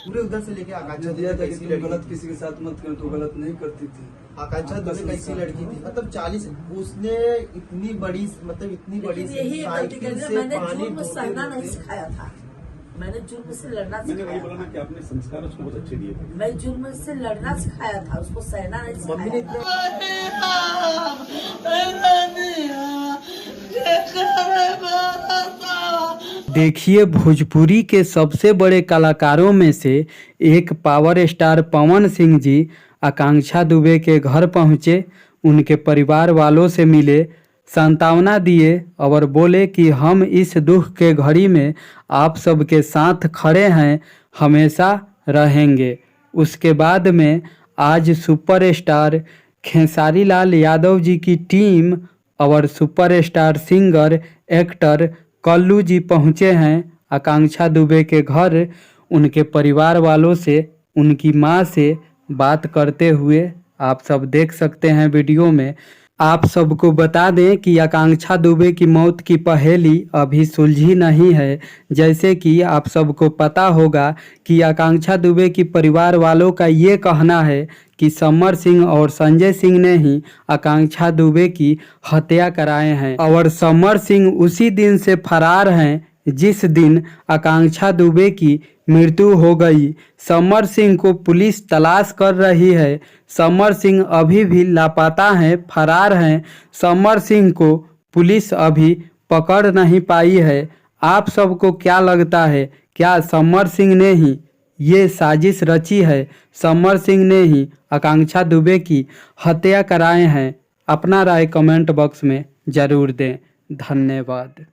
पूरे उधर से लेके आकांक्षा दिया था कि कैसी तुम लड़की गलत किसी के साथ मत करो, तो गलत नहीं करती थी। आकांक्षा आपका दुबे कैसी संस्कार लड़की थी, मतलब 40 उसने इतनी बड़ी मतलब इतनी बड़ी लेकिन यही एक गलती साइकिल कर से मैंने पानी जुर्म ढोते सहना नहीं ढोते- सिखाया था। मैंने जुर्म से लड़ना मैंने वही सिखाया बोला ना कि आपने संस्कार उसको बहुत अच्छे दिए थे। मैं जुर्म से लड़ना सिखाया था, उसको सहना नहीं मम्मी ने सिखाया। इतना देखिए, भोजपुरी के सबसे बड़े कलाकारों में से एक पावर स्टार पवन सिंह जी आकांक्षा दुबे के घर पहुंचे, उनके परिवार वालों से मिले, सांत्वना दिए और बोले कि हम इस दुख के घड़ी में आप सबके साथ खड़े हैं, हमेशा रहेंगे। उसके बाद में आज सुपरस्टार खेसारी लाल यादव जी की टीम और सुपरस्टार सिंगर एक्टर कल्लू जी पहुँचे हैं आकांक्षा दुबे के घर। उनके परिवार वालों से, उनकी मां से बात करते हुए आप सब देख सकते हैं वीडियो में। आप सबको बता दें कि आकांक्षा दुबे की मौत की पहेली अभी सुलझी नहीं है। जैसे कि आप सबको पता होगा कि आकांक्षा दुबे की परिवार वालों का ये कहना है कि समर सिंह और संजय सिंह ने ही आकांक्षा दुबे की हत्या कराए हैं और समर सिंह उसी दिन से फरार हैं जिस दिन आकांक्षा दुबे की मृत्यु हो गई। समर सिंह को पुलिस तलाश कर रही है। समर सिंह अभी भी लापता हैं, फरार हैं। समर सिंह को पुलिस अभी पकड़ नहीं पाई है। आप सबको क्या लगता है, क्या समर सिंह ने ही ये साजिश रची है? समर सिंह ने ही आकांक्षा दुबे की हत्या कराए हैं? अपना राय कमेंट बॉक्स में ज़रूर दें। धन्यवाद।